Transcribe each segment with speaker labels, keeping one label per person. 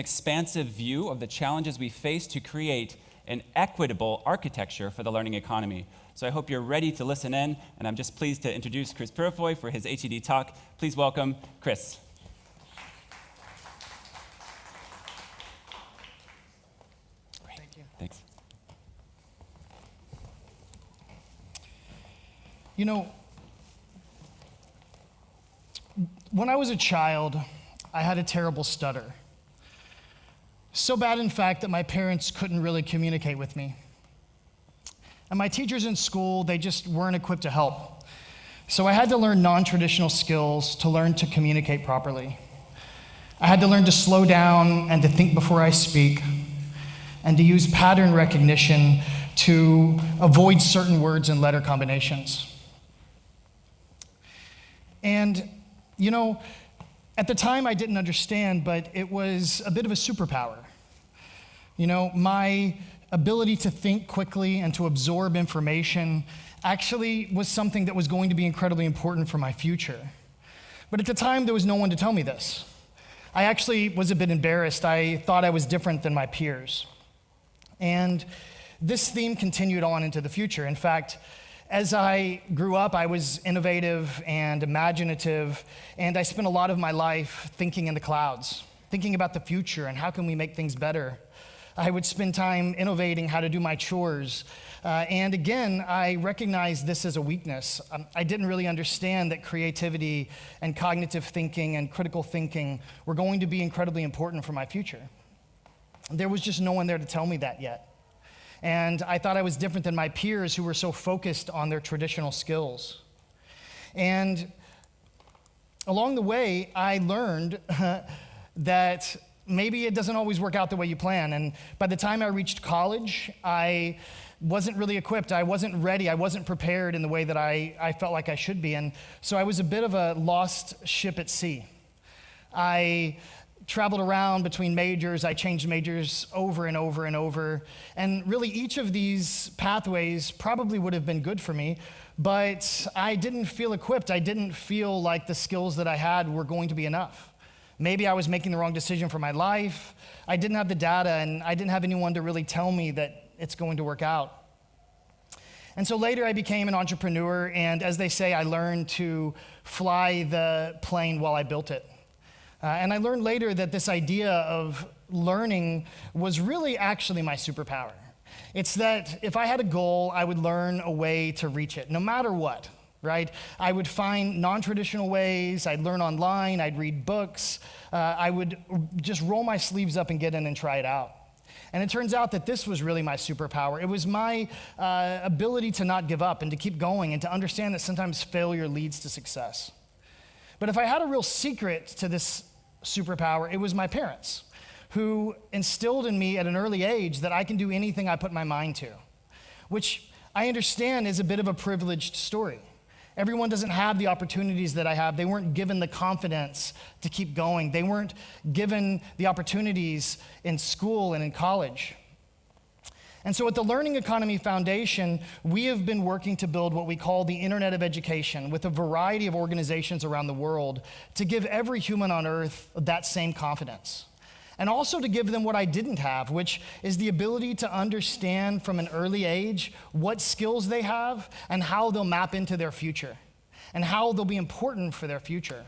Speaker 1: expansive view of the challenges we face to create an equitable architecture for the learning economy. So I hope you're ready to listen in, and I'm just pleased to introduce Chris Purifoy for his HED talk. Please welcome Chris.
Speaker 2: Thank you.
Speaker 1: Thanks.
Speaker 2: You know, when I was a child, I had a terrible stutter. So bad, in fact, that my parents couldn't really communicate with me. And my teachers in school, they just weren't equipped to help. So I had to learn non-traditional skills to learn to communicate properly. I had to learn to slow down and to think before I speak, and to use pattern recognition to avoid certain words and letter combinations. And, you know, at the time I didn't understand, but it was a bit of a superpower. You know, my ability to think quickly and to absorb information actually was something that was going to be incredibly important for my future. But at the time, there was no one to tell me this. I actually was a bit embarrassed. I thought I was different than my peers. And this theme continued on into the future. In fact, as I grew up, I was innovative and imaginative, and I spent a lot of my life thinking in the clouds, thinking about the future and how can we make things better. I would spend time innovating how to do my chores. And again, I recognized this as a weakness. I didn't really understand that creativity and cognitive thinking and critical thinking were going to be incredibly important for my future. There was just no one there to tell me that yet. And I thought I was different than my peers who were so focused on their traditional skills. And along the way, I learned that maybe it doesn't always work out the way you plan. And by the time I reached college, I wasn't really equipped. I wasn't ready. I wasn't prepared in the way that I felt like I should be. And so I was a bit of a lost ship at sea. I traveled around between majors. I changed majors over and over and over. And really, each of these pathways probably would have been good for me, but I didn't feel equipped. I didn't feel like the skills that I had were going to be enough. Maybe I was making the wrong decision for my life. I didn't have the data, and I didn't have anyone to really tell me that it's going to work out. And so later I became an entrepreneur, and as they say, I learned to fly the plane while I built it. And I learned later that this idea of learning was really actually my superpower. It's that if I had a goal, I would learn a way to reach it, no matter what, right? I would find non-traditional ways, I'd learn online, I'd read books, I would just roll my sleeves up and get in and try it out. And it turns out that this was really my superpower. It was my ability to not give up and to keep going and to understand that sometimes failure leads to success. But if I had a real secret to this superpower, it was my parents, who instilled in me at an early age that I can do anything I put my mind to, which I understand is a bit of a privileged story. Everyone doesn't have the opportunities that I have. They weren't given the confidence to keep going. They weren't given the opportunities in school and in college. And so at the Learning Economy Foundation, we have been working to build what we call the Internet of Education with a variety of organizations around the world to give every human on earth that same confidence. And also to give them what I didn't have, which is the ability to understand from an early age what skills they have and how they'll map into their future and how they'll be important for their future.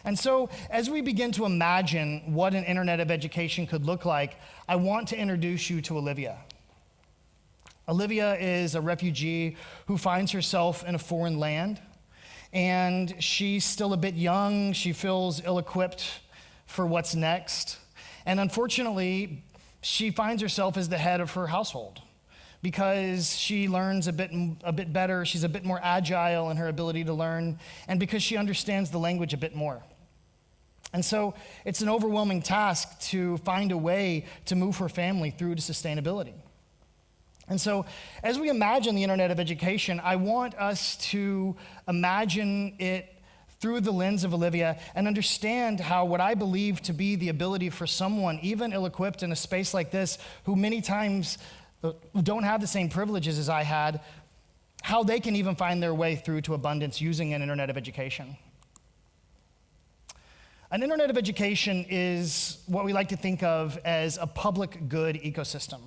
Speaker 2: And so as we begin to imagine what an Internet of Education could look like, I want to introduce you to Olivia. Olivia is a refugee who finds herself in a foreign land, and she's still a bit young. She feels ill-equipped for what's next. And unfortunately, she finds herself as the head of her household because she learns a bit better, she's a bit more agile in her ability to learn, and because she understands the language a bit more. And so it's an overwhelming task to find a way to move her family through to sustainability. And so as we imagine the Internet of Education, I want us to imagine it through the lens of Olivia and understand how what I believe to be the ability for someone, even ill-equipped in a space like this, who many times don't have the same privileges as I had, how they can even find their way through to abundance using an Internet of Education. An internet of education is what we like to think of as a public good ecosystem.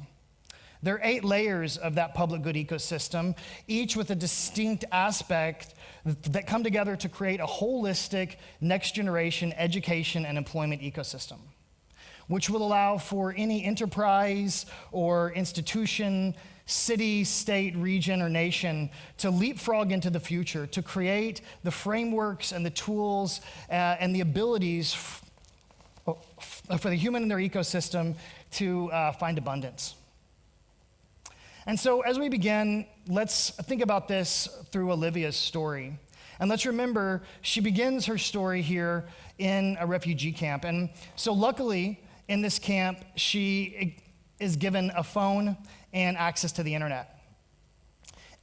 Speaker 2: There are 8 layers of that public good ecosystem, each with a distinct aspect that come together to create a holistic next generation education and employment ecosystem, which will allow for any enterprise or institution, city, state, region, or nation to leapfrog into the future, to create the frameworks and the tools and the abilities for the human in their ecosystem to find abundance. And so as we begin, let's think about this through Olivia's story. And let's remember, she begins her story here in a refugee camp. And so luckily, in this camp, she is given a phone and access to the internet.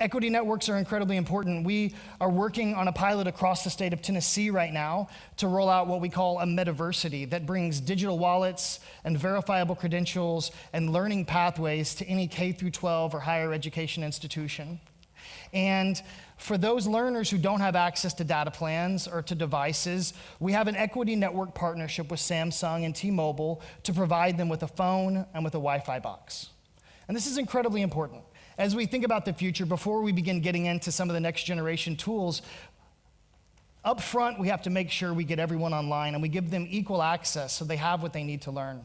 Speaker 2: Equity networks are incredibly important. We are working on a pilot across the state of Tennessee right now to roll out what we call a metaversity that brings digital wallets and verifiable credentials and learning pathways to any K through 12 or higher education institution. And for those learners who don't have access to data plans or to devices, we have an equity network partnership with Samsung and T-Mobile to provide them with a phone and with a Wi-Fi box. And this is incredibly important. As we think about the future, before we begin getting into some of the next generation tools, up front, we have to make sure we get everyone online and we give them equal access so they have what they need to learn.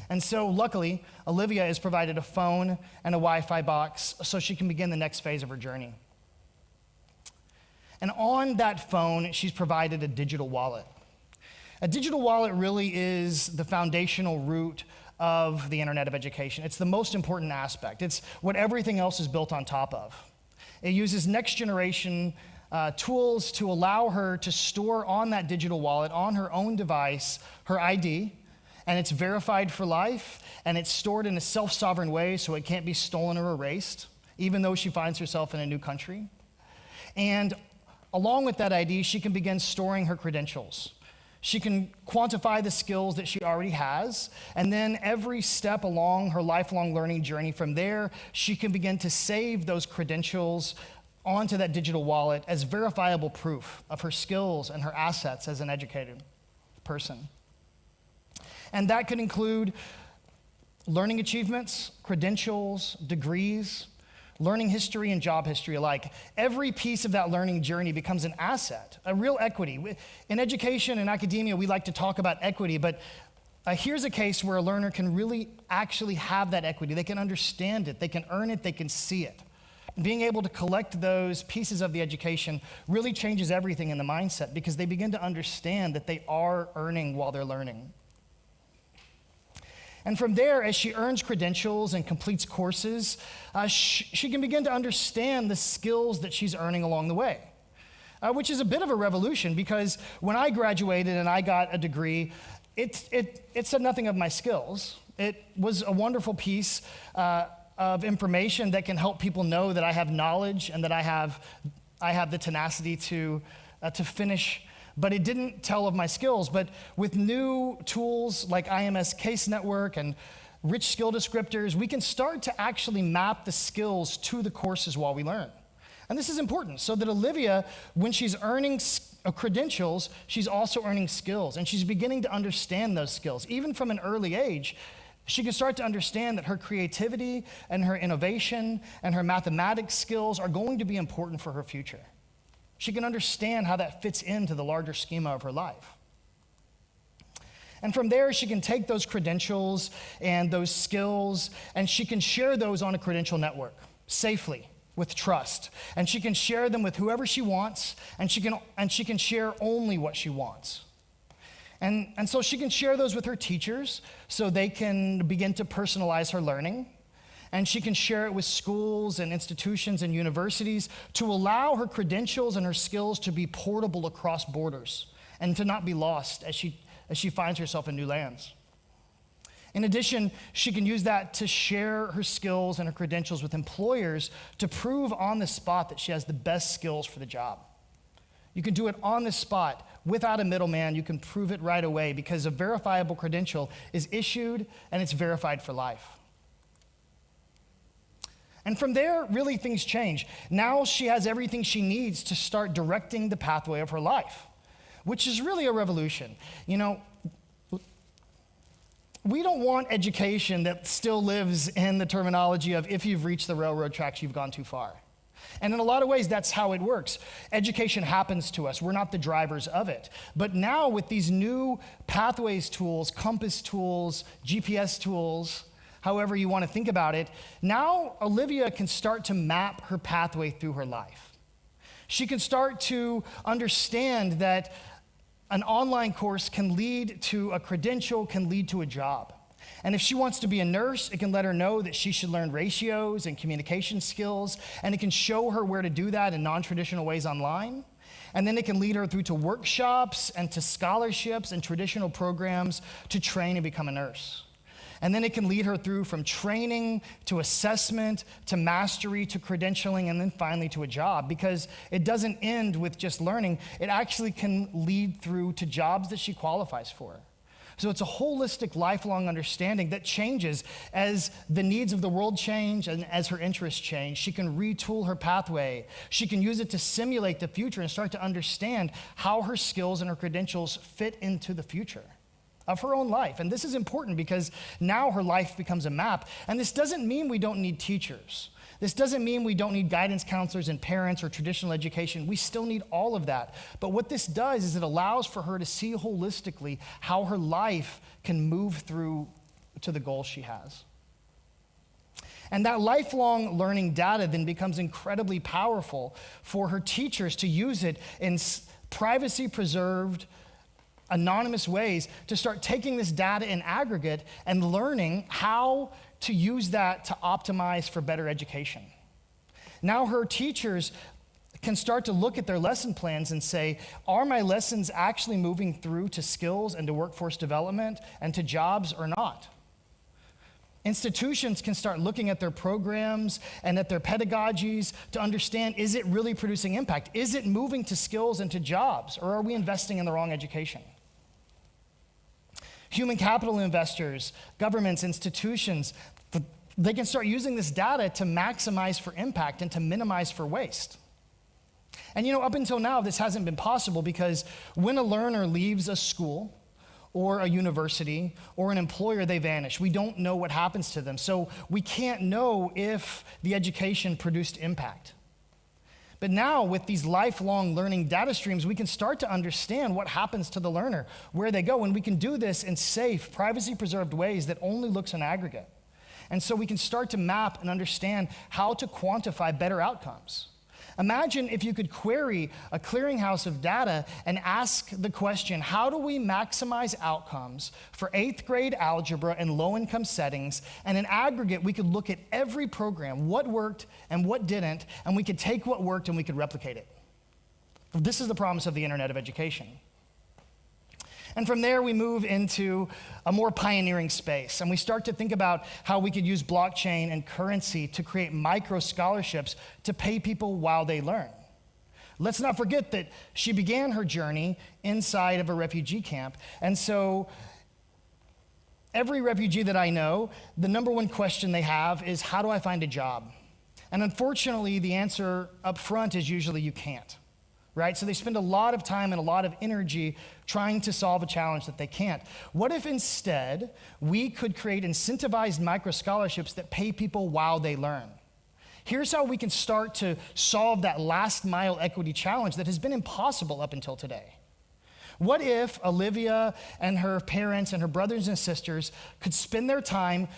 Speaker 2: And so luckily, Olivia is provided a phone and a Wi-Fi box so she can begin the next phase of her journey. And on that phone, she's provided a digital wallet. A digital wallet really is the foundational root of the internet of education. It's the most important aspect. It's what everything else is built on top of. It uses next generation tools to allow her to store on that digital wallet, on her own device, her ID, and it's verified for life, and it's stored in a self-sovereign way so it can't be stolen or erased, even though she finds herself in a new country. And along with that ID, she can begin storing her credentials. She can quantify the skills that she already has, and then every step along her lifelong learning journey from there, she can begin to save those credentials onto that digital wallet as verifiable proof of her skills and her assets as an educated person. And that could include learning achievements, credentials, degrees, learning history and job history alike. Every piece of that learning journey becomes an asset, a real equity. In education and academia, we like to talk about equity, but here's a case where a learner can really actually have that equity. They can understand it, they can earn it, they can see it. Being able to collect those pieces of the education really changes everything in the mindset because they begin to understand that they are earning while they're learning. And from there, as she earns credentials and completes courses, she can begin to understand the skills that she's earning along the way, which is a bit of a revolution because when I graduated and I got a degree, it said nothing of my skills. It was a wonderful piece of information that can help people know that I have knowledge and that I have the tenacity to finish. But it didn't tell of my skills. But with new tools like IMS Case Network and rich skill descriptors, we can start to actually map the skills to the courses while we learn. And this is important so that Olivia, when she's earning credentials, she's also earning skills. And she's beginning to understand those skills. Even from an early age, she can start to understand that her creativity and her innovation and her mathematics skills are going to be important for her future. She can understand how that fits into the larger schema of her life. And from there, she can take those credentials and those skills, and she can share those on a credential network safely, with trust. And she can share them with whoever she wants, and she can share only what she wants. And so she can share those with her teachers so they can begin to personalize her learning. And she can share it with schools and institutions and universities to allow her credentials and her skills to be portable across borders and to not be lost as she finds herself in new lands. In addition, she can use that to share her skills and her credentials with employers to prove on the spot that she has the best skills for the job. You can do it on the spot without a middleman. You can prove it right away because a verifiable credential is issued and it's verified for life. And from there, really things change. Now she has everything she needs to start directing the pathway of her life. which is really a revolution. You know, we don't want education that still lives in the terminology of if you've reached the railroad tracks, you've gone too far. And in a lot of ways, that's how it works. Education happens to us. We're not the drivers of it. But now with these new pathways tools, compass tools, GPS tools, however you want to think about it, now Olivia can start to map her pathway through her life. She can start to understand that an online course can lead to a credential, can lead to a job. And if she wants to be a nurse, it can let her know that she should learn ratios and communication skills, and it can show her where to do that in non-traditional ways online. And then it can lead her through to workshops and to scholarships and traditional programs to train and become a nurse. And then it can lead her through from training to assessment to mastery to credentialing and then finally to a job, because it doesn't end with just learning. It actually can lead through to jobs that she qualifies for. So it's a holistic, lifelong understanding that changes as the needs of the world change and as her interests change. She can retool her pathway. She can use it to simulate the future and start to understand how her skills and her credentials fit into the future of her own life. And this is important because now her life becomes a map. And this doesn't mean we don't need teachers. This doesn't mean we don't need guidance counselors and parents or traditional education. We still need all of that. But what this does is it allows for her to see holistically how her life can move through to the goal she has. And that lifelong learning data then becomes incredibly powerful for her teachers to use it in privacy-preserved, anonymous ways to start taking this data in aggregate and learning how to use that to optimize for better education. Now her teachers can start to look at their lesson plans and say, are my lessons actually moving through to skills and to workforce development and to jobs or not? Institutions can start looking at their programs and at their pedagogies to understand, is it really producing impact? Is it moving to skills and to jobs, or are we investing in the wrong education? Human capital investors, governments, institutions, they can start using this data to maximize for impact and to minimize for waste. And you know, up until now, this hasn't been possible because when a learner leaves a school or a university or an employer, they vanish. We don't know what happens to them. So we can't know if the education produced impact. But now with these lifelong learning data streams, we can start to understand what happens to the learner, where they go, and we can do this in safe, privacy-preserved ways that only looks in aggregate. And so we can start to map and understand how to quantify better outcomes. Imagine if you could query a clearinghouse of data and ask the question, how do we maximize outcomes for 8th grade algebra in low-income settings? And in aggregate, we could look at every program, what worked and what didn't, and we could take what worked and we could replicate it. This is the promise of the Internet of Education. And from there, we move into a more pioneering space, and we start to think about how we could use blockchain and currency to create micro scholarships to pay people while they learn. Let's not forget that she began her journey inside of a refugee camp, and so every refugee that I know, the number one question they have is, how do I find a job? And unfortunately, the answer up front is usually you can't. Right? So they spend a lot of time and a lot of energy trying to solve a challenge that they can't. What if instead we could create incentivized micro scholarships that pay people while they learn? Here's how we can start to solve that last mile equity challenge that has been impossible up until today. What if Olivia and her parents and her brothers and sisters could spend their time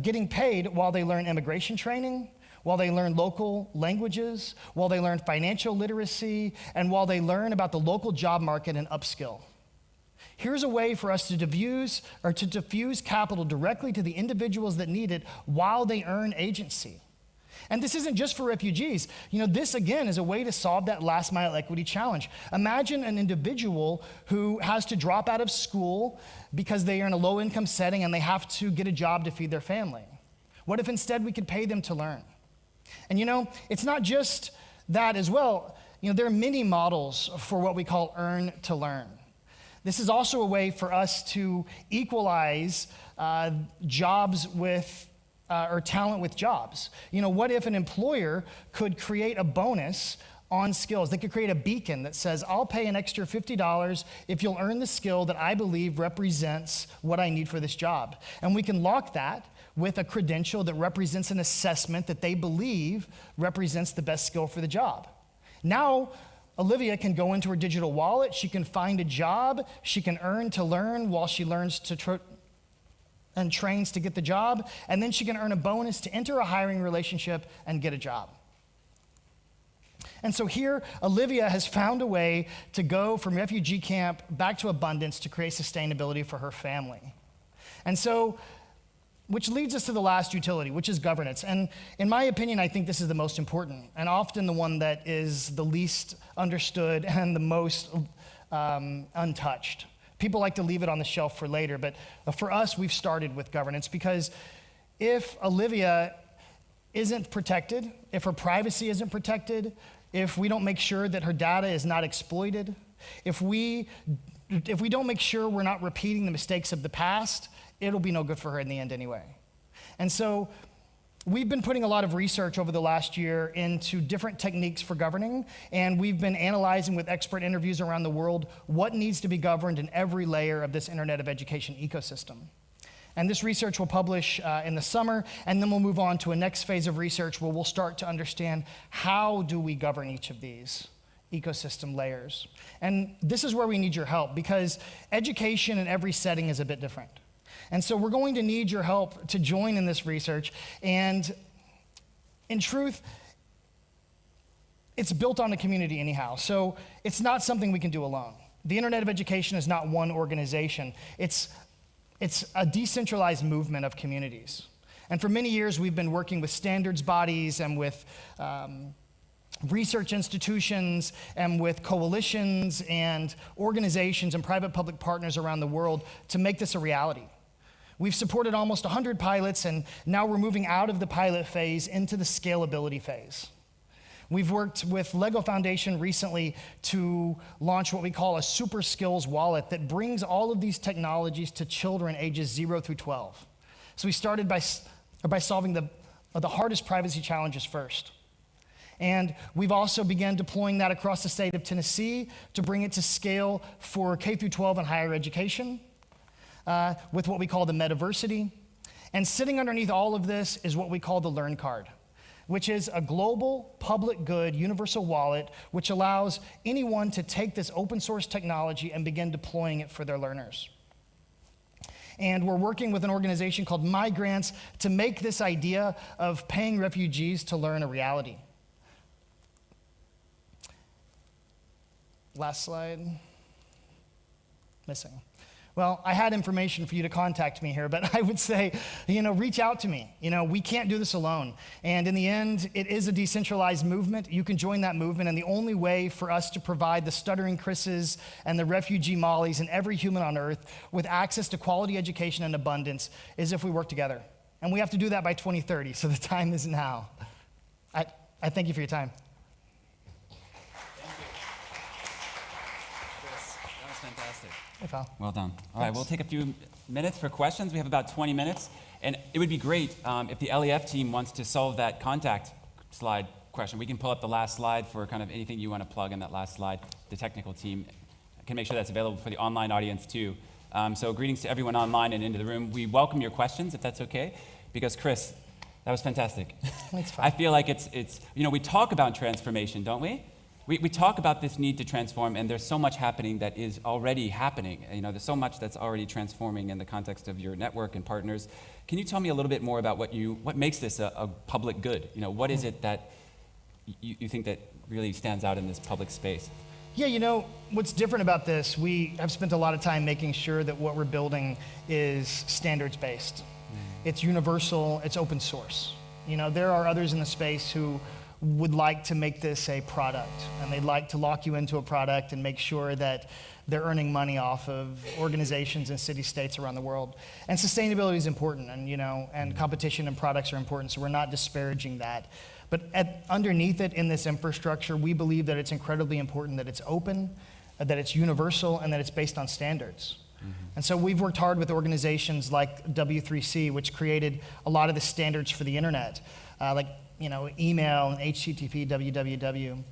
Speaker 2: getting paid while they learn immigration training, while they learn local languages, while they learn financial literacy, and while they learn about the local job market and upskill? Here's a way for us to diffuse capital directly to the individuals that need it while they earn agency. And this isn't just for refugees. You know, this again is a way to solve that last mile equity challenge. Imagine an individual who has to drop out of school because they are in a low income setting and they have to get a job to feed their family. What if instead we could pay them to learn? And you know, it's not just that as well. You know, there are many models for what we call earn to learn. This is also a way for us to equalize jobs with, or talent with jobs. You know, what if an employer could create a bonus on skills. They could create a beacon that says, I'll pay an extra $50 if you'll earn the skill that I believe represents what I need for this job. And we can lock that with a credential that represents an assessment that they believe represents the best skill for the job. Now, Olivia can go into her digital wallet, she can find a job, she can earn to learn while she learns to and trains to get the job, and then she can earn a bonus to enter a hiring relationship and get a job. And so here, Olivia has found a way to go from refugee camp back to abundance to create sustainability for her family. And so, which leads us to the last utility, which is governance. And in my opinion, I think this is the most important, and often the one that is the least understood and the most untouched. People like to leave it on the shelf for later, but for us, we've started with governance because if Olivia isn't protected, if her privacy isn't protected, if we don't make sure that her data is not exploited, if we don't make sure we're not repeating the mistakes of the past, it'll be no good for her in the end anyway. And so we've been putting a lot of research over the last year into different techniques for governing, and we've been analyzing with expert interviews around the world what needs to be governed in every layer of this Internet of Education ecosystem. And this research will publish in the summer, and then we'll move on to a next phase of research where we'll start to understand how do we govern each of these ecosystem layers. And this is where we need your help because education in every setting is a bit different. And so we're going to need your help to join in this research. And in truth, it's built on a community anyhow. So it's not something we can do alone. The Internet of Education is not one organization. It's a decentralized movement of communities. And for many years, we've been working with standards bodies and with research institutions and with coalitions and organizations and private-public partners around the world to make this a reality. We've supported almost 100 pilots, and now we're moving out of the pilot phase into the scalability phase. We've worked with Lego Foundation recently to launch what we call a super skills wallet that brings all of these technologies to children ages 0 through 12. So we started by solving the hardest privacy challenges first. And we've also begun deploying that across the state of Tennessee to bring it to scale for K through 12 and higher education with what we call the Metaversity. And sitting underneath all of this is what we call the Learn Card, which is a global, public good, universal wallet, which allows anyone to take this open source technology and begin deploying it for their learners. And we're working with an organization called Migrants to make this idea of paying refugees to learn a reality. Last slide. Missing. Well, I had information for you to contact me here, but I would say, reach out to me. We can't do this alone. And in the end, it is a decentralized movement. You can join that movement, and the only way for us to provide the stuttering Chris's and the refugee Mollys and every human on earth with access to quality education and abundance is if we work together. And we have to do that by 2030, so the time is now. I thank you for your time.
Speaker 1: Fantastic.
Speaker 2: Hey, pal.
Speaker 1: Well done. All right, we'll take a few minutes for questions. We have about 20 minutes. And it would be great if the LEF team wants to solve that contact slide question. We can pull up the last slide for kind of anything you want to plug in that last slide. The technical team can make sure that's available for the online audience too. So greetings to everyone online and into the room. We welcome your questions, if that's okay, because Chris, that was fantastic.
Speaker 2: That's fine.
Speaker 1: I feel like it's we talk about transformation, don't we? We talk about this need to transform, and there's so much happening that is already happening. There's so much that's already transforming in the context of your network and partners. Can you tell me a little bit more about what makes this a public good? What is it that you think that really stands out in this public space?
Speaker 2: Yeah, what's different about this, we have spent a lot of time making sure that what we're building is standards-based. It's universal, it's open source. There are others in the space who would like to make this a product, and they'd like to lock you into a product and make sure that they're earning money off of organizations and city-states around the world. And sustainability is important, and competition and products are important, so we're not disparaging that. But underneath it, in this infrastructure, we believe that it's incredibly important that it's open, that it's universal, and that it's based on standards. Mm-hmm. And so we've worked hard with organizations like W3C, which created a lot of the standards for the internet, email and HTTP, www.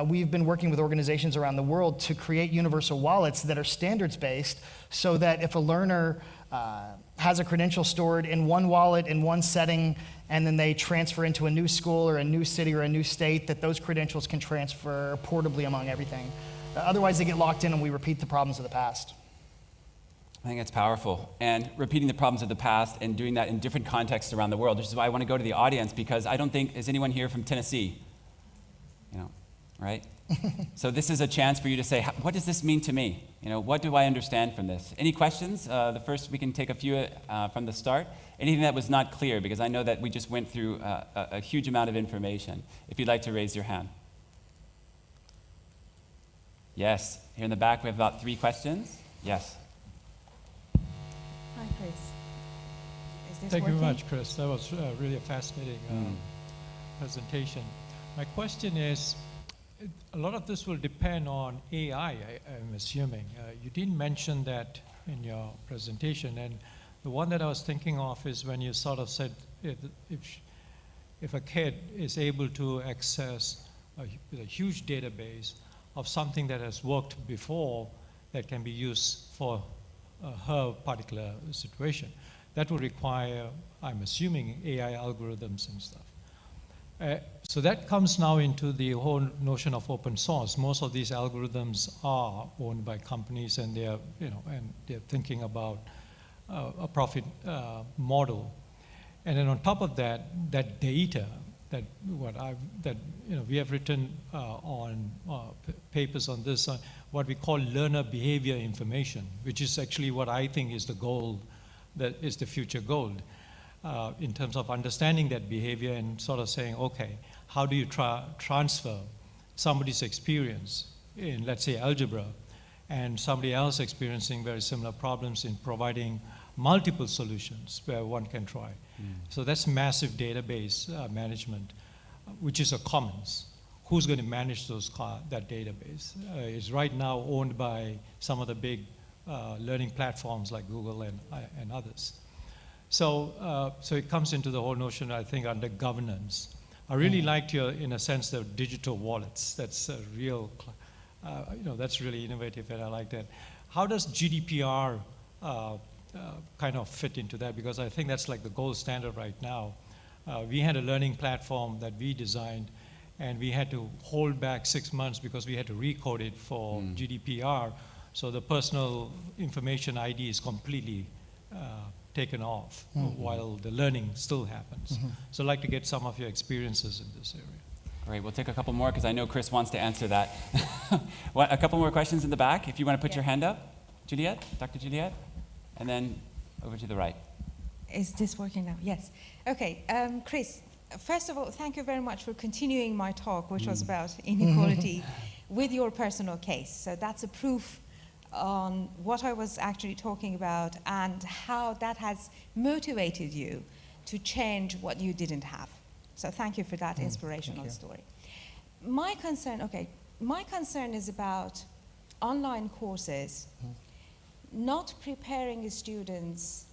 Speaker 2: we've been working with organizations around the world to create universal wallets that are standards-based so that if a learner has a credential stored in one wallet in one setting and then they transfer into a new school or a new city or a new state, that those credentials can transfer portably among everything. Otherwise, they get locked in and we repeat the problems of the past.
Speaker 1: I think it's powerful. And repeating the problems of the past and doing that in different contexts around the world, which is why I want to go to the audience, because I don't think, is anyone here from Tennessee? You know, right? So this is a chance for you to say, what does this mean to me? You know, what do I understand from this? Any questions? The first, we can take a few from the start. Anything that was not clear, because I know that we just went through a huge amount of information. If you'd like to raise your hand. Yes, here in the back we have about 3 questions. Yes.
Speaker 3: Hi, Chris. Is this
Speaker 4: Thank you
Speaker 3: working?
Speaker 4: very much, Chris. That was really a fascinating presentation. My question is, a lot of this will depend on AI, I'm assuming. You didn't mention that in your presentation, and the one that I was thinking of is when you sort of said if a kid is able to access a huge database of something that has worked before that can be used for her particular situation, that would require, I'm assuming, AI algorithms and stuff. So that comes now into the whole notion of open source. Most of these algorithms are owned by companies, and they're, and they're thinking about a profit model. And then on top of that, that data that we have written on papers on this, what we call learner behavior information, which is actually what I think is the goal, that is the future goal. In terms of understanding that behavior and sort of saying, okay, how do you transfer somebody's experience in, let's say, algebra, and somebody else experiencing very similar problems in providing multiple solutions where one can try. So that's massive database management, which is a commons. Who's going to manage that database? It's right now owned by some of the big learning platforms like Google and others. So it comes into the whole notion, I think, under governance. I really liked your, in a sense, the digital wallets. That's a real, that's really innovative, and I like that. How does GDPR kind of fit into that? Because I think that's like the gold standard right now. We had a learning platform that we designed, and we had to hold back 6 months because we had to recode it for GDPR. So the personal information ID is completely taken off while the learning still happens. So I'd like to get some of your experiences in this area.
Speaker 1: Great, we'll take a couple more because I know Chris wants to answer that. A couple more questions in the back, if you want to put your hand up. Juliet, Dr. Juliet, and then over to the right.
Speaker 3: Is this working now? Yes. Okay, Chris, first of all, thank you very much for continuing my talk, which was about inequality, with your personal case. So that's a proof on what I was actually talking about and how that has motivated you to change what you didn't have. So thank you for that inspirational story. My concern is about online courses not preparing students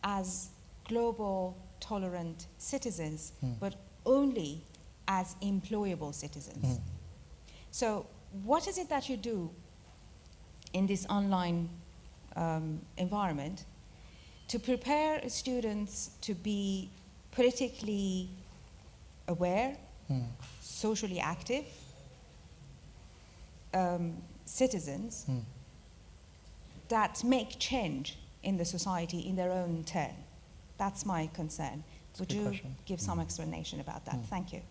Speaker 3: as global tolerant citizens, but only as employable citizens. So what is it that you do in this online environment to prepare students to be politically aware, socially active citizens that make change in the society in their own turn? That's my concern. Would you give some explanation about that? Thank you.
Speaker 1: Do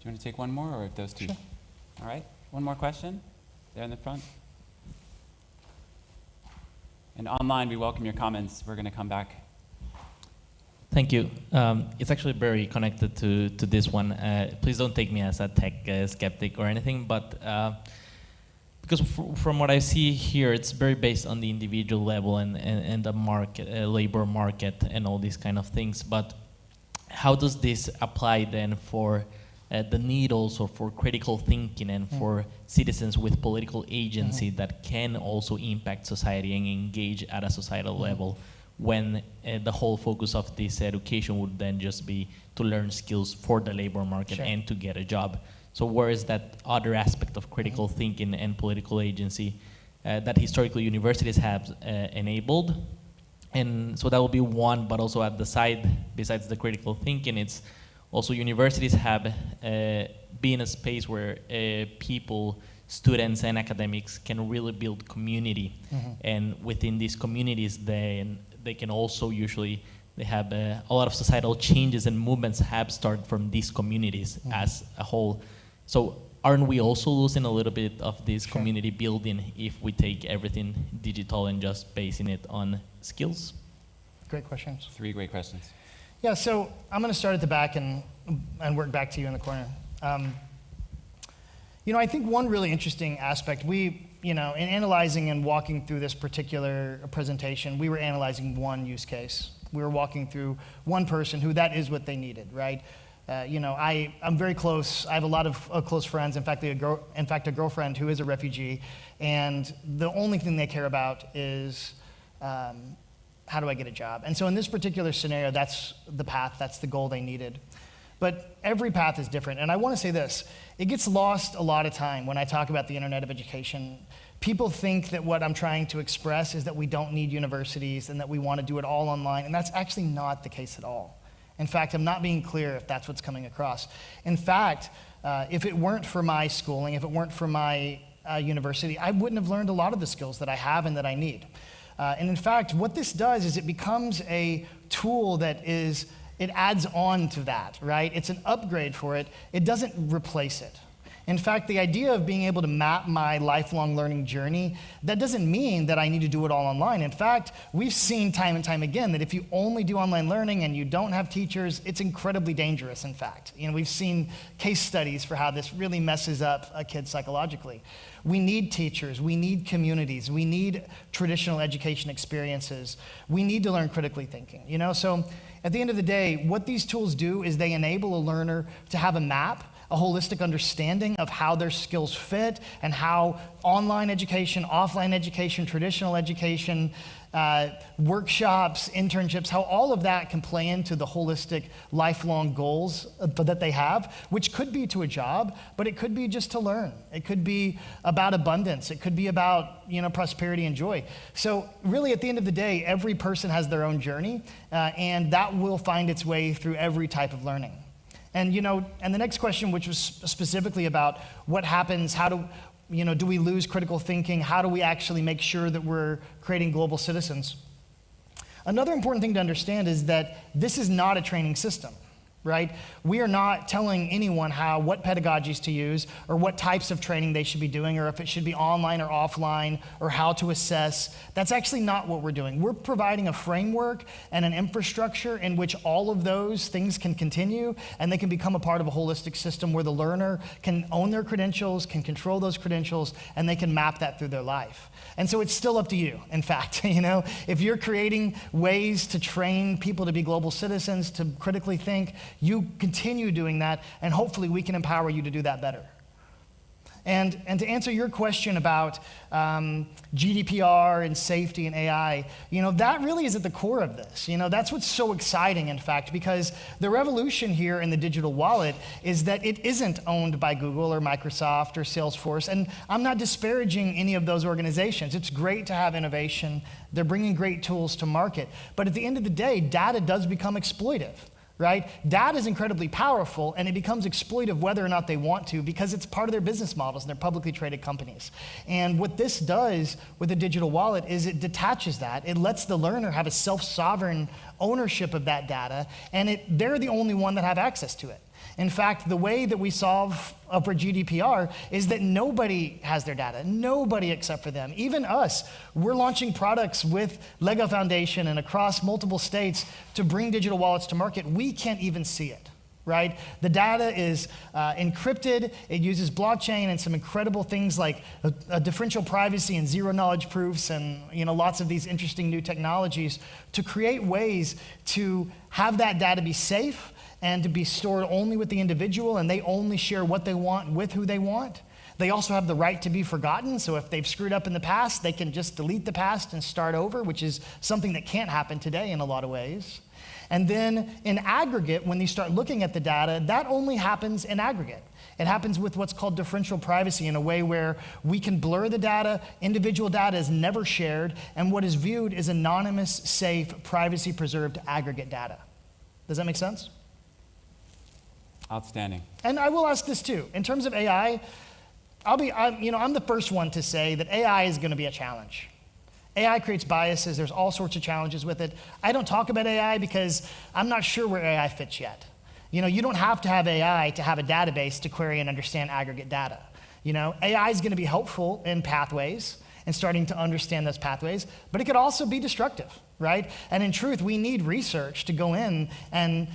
Speaker 1: you want to take one more, or those two?
Speaker 2: Sure.
Speaker 1: All right, one more question, there in the front. And online, we welcome your comments. We're going to come back.
Speaker 5: Thank you. It's actually very connected to this one. Please don't take me as a tech skeptic or anything, but because from what I see here, it's very based on the individual level and the market, labor market, and all these kind of things. But how does this apply then for the need also for critical thinking and for citizens with political agency that can also impact society and engage at a societal level, when the whole focus of this education would then just be to learn skills for the labor market and to get a job? So where is that other aspect of critical thinking and political agency that historically universities have enabled? And so that will be one, but also at the side, besides the critical thinking, it's also universities have been a space where people, students and academics can really build community. And within these communities, they can also usually, they have a lot of societal changes and movements have started from these communities as a whole. So aren't we also losing a little bit of this community building if we take everything digital and just basing it on skills?
Speaker 2: Great questions.
Speaker 1: 3 great questions.
Speaker 2: Yeah, so I'm going to start at the back and work back to you in the corner. I think one really interesting aspect, in analyzing and walking through this particular presentation, we were analyzing one use case. We were walking through one person who that is what they needed, right? I'm very close. I have a lot of close friends. In fact, a girlfriend who is a refugee, and the only thing they care about is how do I get a job? And so in this particular scenario, that's the path, that's the goal they needed. But every path is different. And I want to say this, it gets lost a lot of time when I talk about the internet of education. People think that what I'm trying to express is that we don't need universities and that we want to do it all online, and that's actually not the case at all. In fact, I'm not being clear if that's what's coming across. In fact, if it weren't for my schooling, if it weren't for my university, I wouldn't have learned a lot of the skills that I have and that I need. And in fact, what this does is it becomes a tool that it adds on to that, right? It's an upgrade for it. It doesn't replace it. In fact, the idea of being able to map my lifelong learning journey, that doesn't mean that I need to do it all online. In fact, we've seen time and time again that if you only do online learning and you don't have teachers, it's incredibly dangerous, in fact. We've seen case studies for how this really messes up a kid psychologically. We need teachers, we need communities, we need traditional education experiences. We need to learn critically thinking, So at the end of the day, what these tools do is they enable a learner to have a map, a holistic understanding of how their skills fit and how online education, offline education, traditional education, workshops, internships, how all of that can play into the holistic lifelong goals that they have, which could be to a job, but it could be just to learn. It could be about abundance. It could be about prosperity and joy. So really at the end of the day, every person has their own journey, and that will find its way through every type of learning. And and the next question, which was specifically about what happens, how do we lose critical thinking? How do we actually make sure that we're creating global citizens? Another important thing to understand is that this is not a training system, right? We are not telling anyone what pedagogies to use or what types of training they should be doing or if it should be online or offline or how to assess. That's actually not what we're doing. We're providing a framework and an infrastructure in which all of those things can continue and they can become a part of a holistic system where the learner can own their credentials, can control those credentials, and they can map that through their life. And so it's still up to you, in fact. If you're creating ways to train people to be global citizens, to critically think, you continue doing that, and hopefully we can empower you to do that better. And to answer your question about GDPR and safety and AI, that really is at the core of this. That's what's so exciting, in fact, because the revolution here in the digital wallet is that it isn't owned by Google or Microsoft or Salesforce. And I'm not disparaging any of those organizations. It's great to have innovation. They're bringing great tools to market. But at the end of the day, data does become exploitive. Right? Data is incredibly powerful, and it becomes exploitive whether or not they want to because it's part of their business models and they're publicly traded companies. And what this does with a digital wallet is it detaches that. It lets the learner have a self-sovereign ownership of that data, and they're the only one that have access to it. In fact, the way that we solve for GDPR is that nobody has their data, nobody except for them. Even us, we're launching products with Lego Foundation and across multiple states to bring digital wallets to market. We can't even see it, right? The data is encrypted. It uses blockchain and some incredible things like a differential privacy and zero knowledge proofs and lots of these interesting new technologies to create ways to have that data be safe and to be stored only with the individual, and they only share what they want with who they want. They also have the right to be forgotten. So if they've screwed up in the past, they can just delete the past and start over, which is something that can't happen today in a lot of ways. And then in aggregate, when you start looking at the data, that only happens in aggregate. It happens with what's called differential privacy in a way where we can blur the data, individual data is never shared, and what is viewed is anonymous, safe, privacy-preserved aggregate data. Does that make sense?
Speaker 1: Outstanding.
Speaker 2: And I will ask this too. In terms of AI, I'm the first one to say that AI is going to be a challenge. AI creates biases. There's all sorts of challenges with it. I don't talk about AI because I'm not sure where AI fits yet. You don't have to have AI to have a database to query and understand aggregate data. AI is going to be helpful in pathways and starting to understand those pathways, but it could also be destructive, right? And in truth, we need research to go in and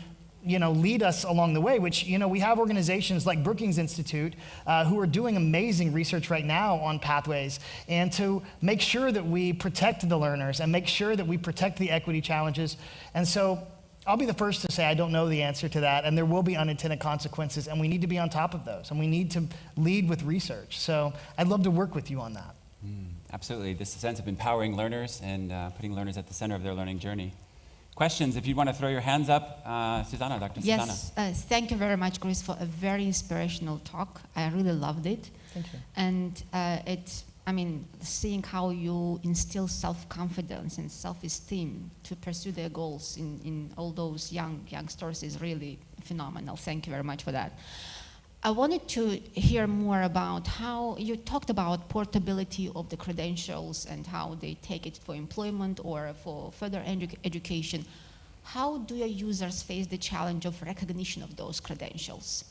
Speaker 2: lead us along the way, which, we have organizations like Brookings Institute who are doing amazing research right now on pathways, and to make sure that we protect the learners and make sure that we protect the equity challenges. And so I'll be the first to say I don't know the answer to that, and there will be unintended consequences, and we need to be on top of those, and we need to lead with research. So I'd love to work with you on that.
Speaker 1: Absolutely. This sense of empowering learners and putting learners at the center of their learning journey. Questions, if you want to throw your hands up. Susanna, Dr. Susanna.
Speaker 6: Yes, thank you very much, Chris, for a very inspirational talk. I really loved it.
Speaker 2: Thank you.
Speaker 6: And seeing how you instill self-confidence and self-esteem to pursue their goals in all those youngsters is really phenomenal. Thank you very much for that. I wanted to hear more about how you talked about portability of the credentials and how they take it for employment or for further education. How do your users face the challenge of recognition of those credentials?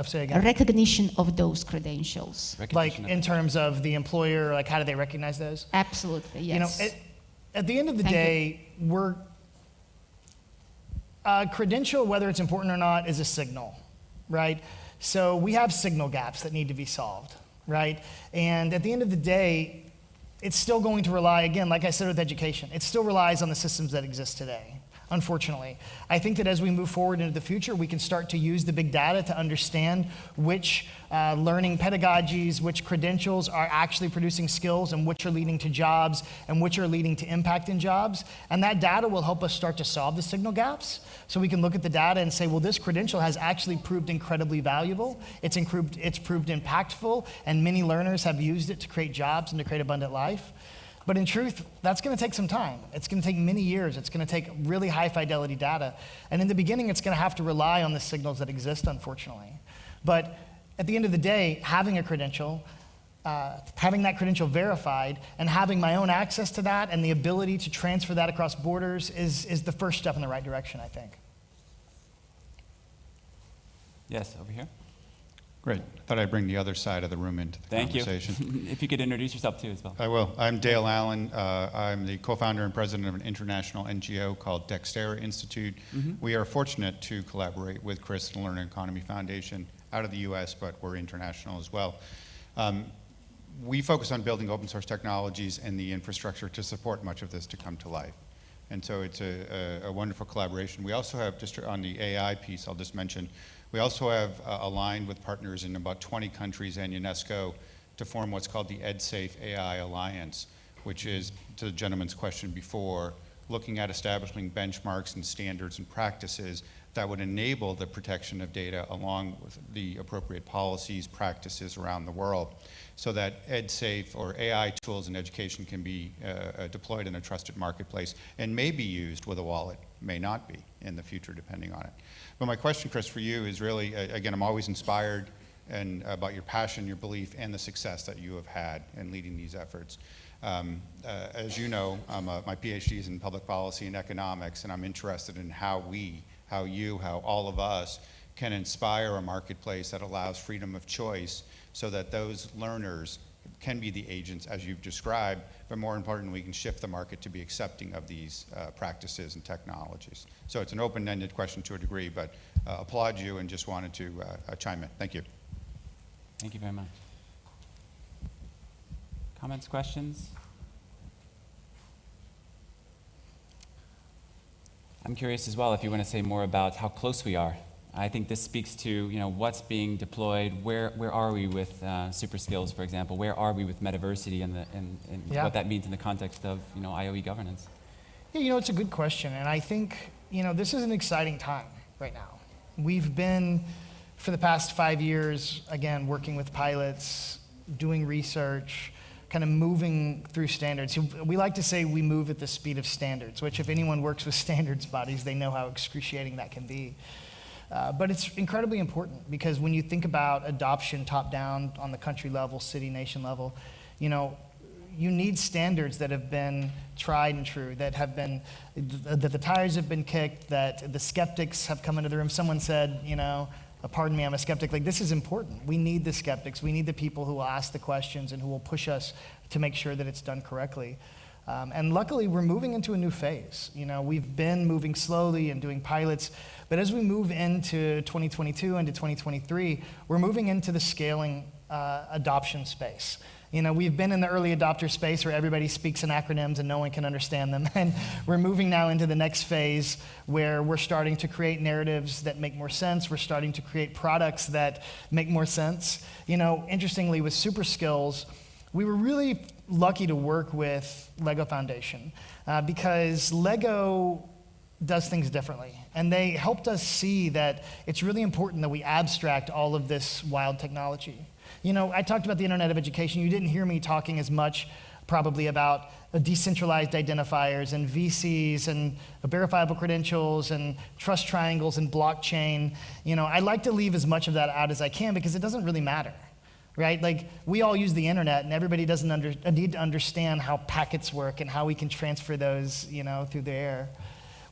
Speaker 2: Say again?
Speaker 6: Recognition of those credentials.
Speaker 2: Like in terms of the employer, like how do they recognize those?
Speaker 6: Absolutely, yes.
Speaker 2: At the end of the day, credential, whether it's important or not, is a signal. Right? So we have signal gaps that need to be solved, right? And at the end of the day, it's still going to rely, again, like I said with education, it still relies on the systems that exist today, unfortunately. I think that as we move forward into the future, we can start to use the big data to understand which learning pedagogies, which credentials are actually producing skills, and which are leading to jobs, and which are leading to impact in jobs. And that data will help us start to solve the signal gaps. So we can look at the data and say, well, this credential has actually proved incredibly valuable. It's proved impactful, and many learners have used it to create jobs and to create abundant life. But in truth, that's going to take some time. It's going to take many years. It's going to take really high fidelity data. And in the beginning, it's going to have to rely on the signals that exist, unfortunately. But at the end of the day, having a credential, having that credential verified, and having my own access to that and the ability to transfer that across borders is the first step in the right direction, I think.
Speaker 1: Yes, over here.
Speaker 7: Great. I thought I'd bring the other side of the room into the conversation.
Speaker 1: Thank you. If you could introduce yourself too as well.
Speaker 7: I will. I'm Dale Allen. I'm the co-founder and president of an international NGO called Dextera Institute. We are fortunate to collaborate with Chris and the Learning Economy Foundation out of the US, but we're international as well. We focus on building open source technologies and the infrastructure to support much of this to come to life. And so it's a wonderful collaboration. We also have, just on the AI piece, I'll just mention, we also have aligned with partners in about 20 countries and UNESCO to form what's called the EdSafe AI Alliance, which is, to the gentleman's question before, looking at establishing benchmarks and standards and practices that would enable the protection of data along with the appropriate policies, practices around the world, so that EdSafe or AI tools in education can be deployed in a trusted marketplace and may be used with a wallet, may not be in the future depending on it. But my question, Chris, for you is really, again, I'm always inspired about your passion, your belief, and the success that you have had in leading these efforts. As you know, my PhD is in public policy and economics, and I'm interested in how all of us can inspire a marketplace that allows freedom of choice so that those learners can be the agents as you've described, but more importantly, we can shift the market to be accepting of these practices and technologies. So it's an open-ended question to a degree, but applaud you and just wanted to chime in. Thank you.
Speaker 1: Thank you very much. Comments, questions? I'm curious as well if you want to say more about how close we are I think this speaks to what's being deployed. Where are we with super skills, for example? Where are we with metaversity and what that means in the context of IOE governance?
Speaker 2: Yeah, it's a good question, and I think this is an exciting time right now. We've been, for the past 5 years, again, working with pilots, doing research, kind of moving through standards. We like to say we move at the speed of standards, which if anyone works with standards bodies, they know how excruciating that can be. But it's incredibly important because when you think about adoption top-down on the country level, city, nation level, you need standards that have been tried and true, that the tires have been kicked, that the skeptics have come into the room. Someone said, pardon me, I'm a skeptic. Like, this is important. We need the skeptics. We need the people who will ask the questions and who will push us to make sure that it's done correctly. And luckily, we're moving into a new phase. We've been moving slowly and doing pilots, but as we move into 2022, into 2023, we're moving into the scaling adoption space. We've been in the early adopter space where everybody speaks in acronyms and no one can understand them. And we're moving now into the next phase where we're starting to create narratives that make more sense. We're starting to create products that make more sense. Interestingly, with super skills, we were really lucky to work with Lego Foundation because Lego does things differently. And they helped us see that it's really important that we abstract all of this wild technology. I talked about the Internet of Education. You didn't hear me talking as much probably about decentralized identifiers and VCs and verifiable credentials and trust triangles and blockchain. I like to leave as much of that out as I can because it doesn't really matter, right? Like, we all use the internet and everybody doesn't need to understand how packets work and how we can transfer those, through the air.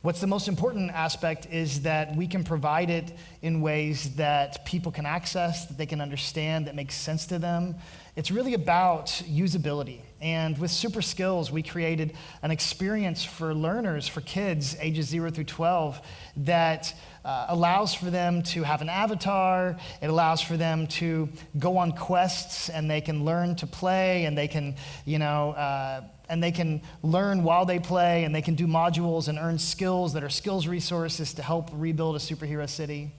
Speaker 2: What's the most important aspect is that we can provide it in ways that people can access, that they can understand, that makes sense to them. It's really about usability. And with super skills, we created an experience for learners, for kids ages 0 through 12, that allows for them to have an avatar. It allows for them to go on quests, and they can learn to play, and they can, and they can learn while they play, and they can do modules and earn skills that are skills resources to help rebuild a superhero city.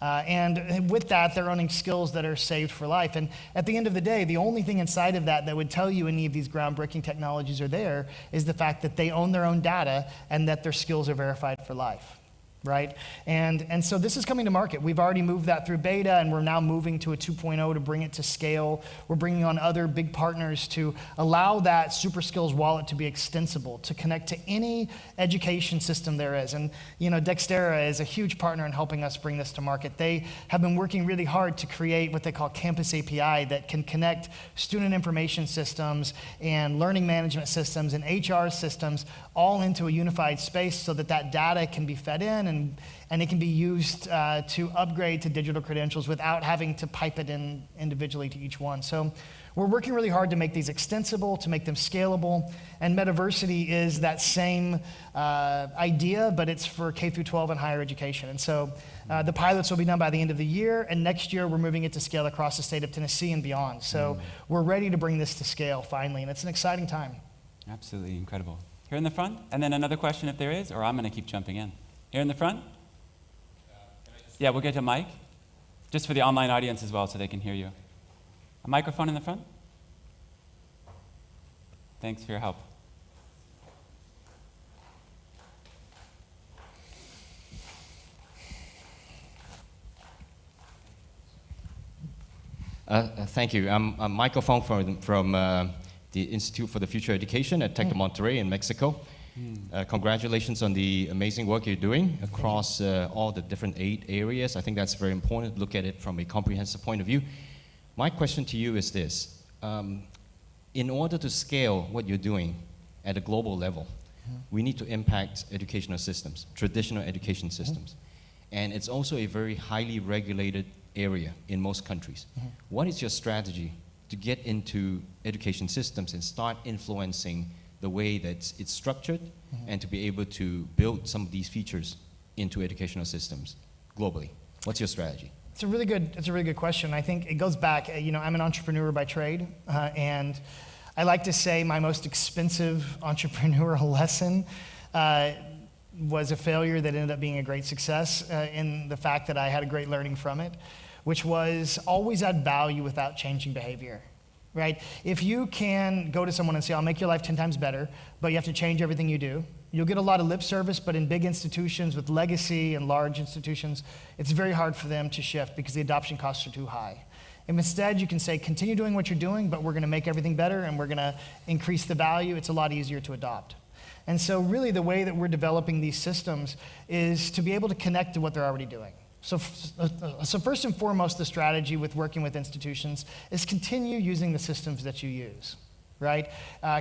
Speaker 2: And with that, they're earning skills that are saved for life. And at the end of the day, the only thing inside of that would tell you any of these groundbreaking technologies are there is the fact that they own their own data and that their skills are verified for life. Right? And so this is coming to market. We've already moved that through beta, and we're now moving to a 2.0 to bring it to scale. We're bringing on other big partners to allow that super skills wallet to be extensible, to connect to any education system there is. And Dextera is a huge partner in helping us bring this to market. They have been working really hard to create what they call Campus API that can connect student information systems and learning management systems and HR systems all into a unified space so that data can be fed in and it can be used to upgrade to digital credentials without having to pipe it in individually to each one. So we're working really hard to make these extensible, to make them scalable, and Metaversity is that same idea, but it's for K through 12 and higher education. And so the pilots will be done by the end of the year, and next year we're moving it to scale across the state of Tennessee and beyond. So we're ready to bring this to scale finally, and it's an exciting time.
Speaker 1: Absolutely incredible. Here in the front, and then another question if there is, or I'm going to keep jumping in. Here in the front? Yeah, we'll get a mic, just for the online audience as well so they can hear you. A microphone in the front? Thanks for your help.
Speaker 8: Thank you. I'm Michael Fong from the Institute for the Future Education at Tec de Monterrey in Mexico. Congratulations on the amazing work you're doing across all the different 8 areas. I think that's very important to look at it from a comprehensive point of view. My question to you is this. In order to scale what you're doing at a global level, we need to impact educational systems, traditional education systems. And it's also a very highly regulated area in most countries. What is your strategy to get into education systems and start influencing the way that it's structured and to be able to build some of these features into educational systems globally? What's your strategy?
Speaker 2: It's a really good question. I think it goes back, I'm an entrepreneur by trade, and I like to say my most expensive entrepreneurial lesson was a failure that ended up being a great success in the fact that I had a great learning from it, which was always add value without changing behavior, right? If you can go to someone and say, I'll make your life 10 times better, but you have to change everything you do, you'll get a lot of lip service, but in big institutions with legacy and large institutions, it's very hard for them to shift because the adoption costs are too high. And instead, you can say, continue doing what you're doing, but we're going to make everything better and we're going to increase the value. It's a lot easier to adopt. And so really the way that we're developing these systems is to be able to connect to what they're already doing. So first and foremost, the strategy with working with institutions is continue using the systems that you use, right?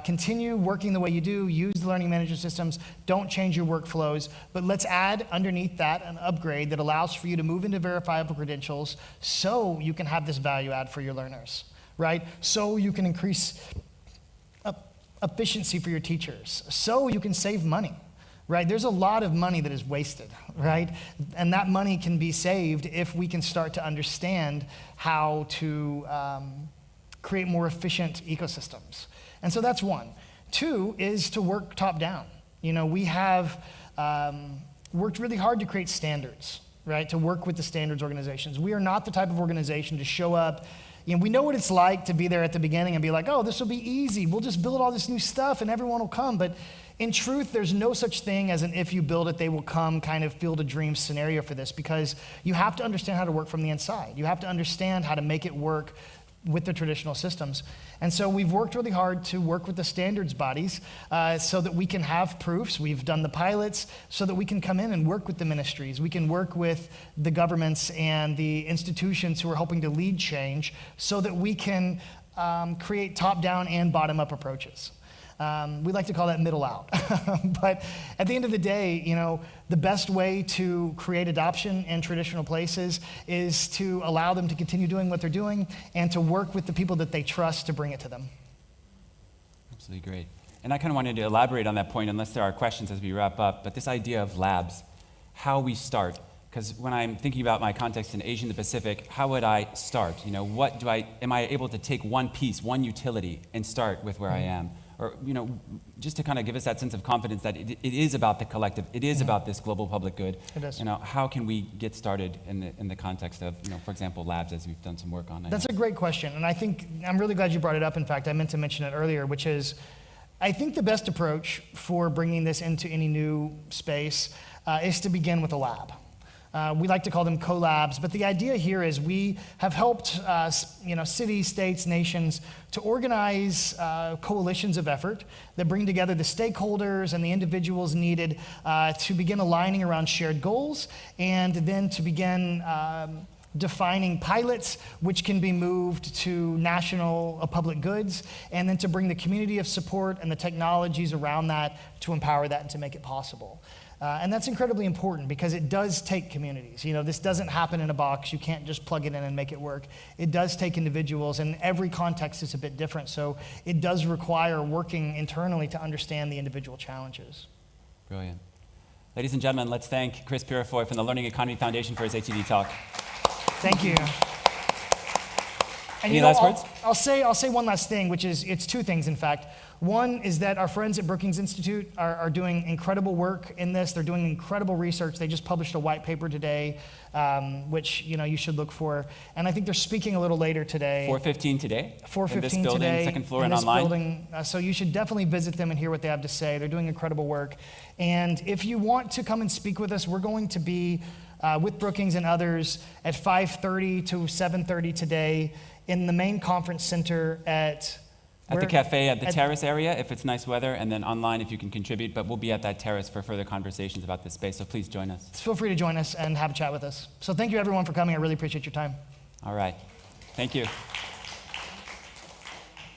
Speaker 2: Continue working the way you do, use the learning management systems, don't change your workflows, but let's add underneath that an upgrade that allows for you to move into verifiable credentials so you can have this value add for your learners, right? So you can increase efficiency for your teachers, so you can save money, right? There's a lot of money that is wasted, right? And that money can be saved if we can start to understand how to create more efficient ecosystems. And so that's one. Two is to work top down. You know, we have worked really hard to create standards, right? To work with the standards organizations. We are not the type of organization to show up. You know, we know what it's like to be there at the beginning and be like, oh, this will be easy. We'll just build all this new stuff and everyone will come. But in truth, there's no such thing as an if you build it, they will come kind of field of dreams scenario for this, because you have to understand how to work from the inside. You have to understand how to make it work with the traditional systems. And so we've worked really hard to work with the standards bodies so that we can have proofs. We've done the pilots so that we can come in and work with the ministries. We can work with the governments and the institutions who are helping to lead change so that we can create top-down and bottom-up approaches. We like to call that middle out. But at the end of the day, you know, the best way to create adoption in traditional places is to allow them to continue doing what they're doing and to work with the people that they trust to bring it to them.
Speaker 1: Absolutely great. And I kind of wanted to elaborate on that point, unless there are questions as we wrap up, but this idea of labs, how we start. Because when I'm thinking about my context in Asia and the Pacific, how would I start? You know, am I able to take one piece, one utility, and start with where I am? Or, you know, just to kind of give us that sense of confidence that it is about the collective, it is about this global public good.
Speaker 2: It is.
Speaker 1: You know, how can we get started in the context of, you know, for example, labs, as we've done some work on?
Speaker 2: That's a great question, and I think I'm really glad you brought it up. In fact, I meant to mention it earlier, which is, I think the best approach for bringing this into any new space is to begin with a lab. We like to call them collabs, but the idea here is we have helped cities, states, nations to organize coalitions of effort that bring together the stakeholders and the individuals needed to begin aligning around shared goals, and then to begin defining pilots which can be moved to national public goods, and then to bring the community of support and the technologies around that to empower that and to make it possible. And that's incredibly important because it does take communities. You know, this doesn't happen in a box. You can't just plug it in and make it work. It does take individuals, and every context is a bit different. So it does require working internally to understand the individual challenges.
Speaker 1: Brilliant. Ladies and gentlemen, let's thank Chris Purifoy from the Learning Economy Foundation for his HED talk.
Speaker 2: Thank you. And
Speaker 1: Any last words?
Speaker 2: I'll say one last thing, which is, it's two things, in fact. One is that our friends at Brookings Institute are doing incredible work in this. They're doing incredible research. They just published a white paper today, which you should look for. And I think they're speaking a little later today.
Speaker 1: 4:15 today?
Speaker 2: 4:15
Speaker 1: in this building,
Speaker 2: today.
Speaker 1: second floor,
Speaker 2: in
Speaker 1: and
Speaker 2: this
Speaker 1: online?
Speaker 2: Building. So you should definitely visit them and hear what they have to say. They're doing incredible work. And if you want to come and speak with us, we're going to be with Brookings and others at 5:30 to 7:30 today in the main conference center at
Speaker 1: the cafe, at the terrace area, if it's nice weather, and then online if you can contribute. But we'll be at that terrace for further conversations about this space, so please join us.
Speaker 2: Feel free to join us and have a chat with us. So thank you, everyone, for coming. I really appreciate your time.
Speaker 1: All right. Thank you.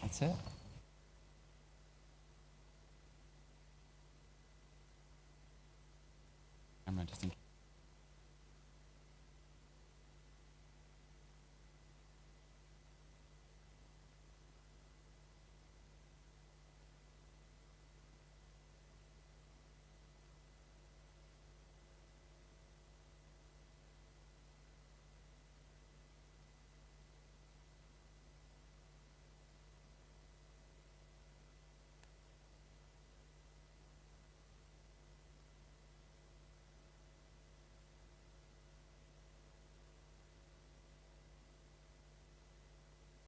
Speaker 1: That's it. I'm just in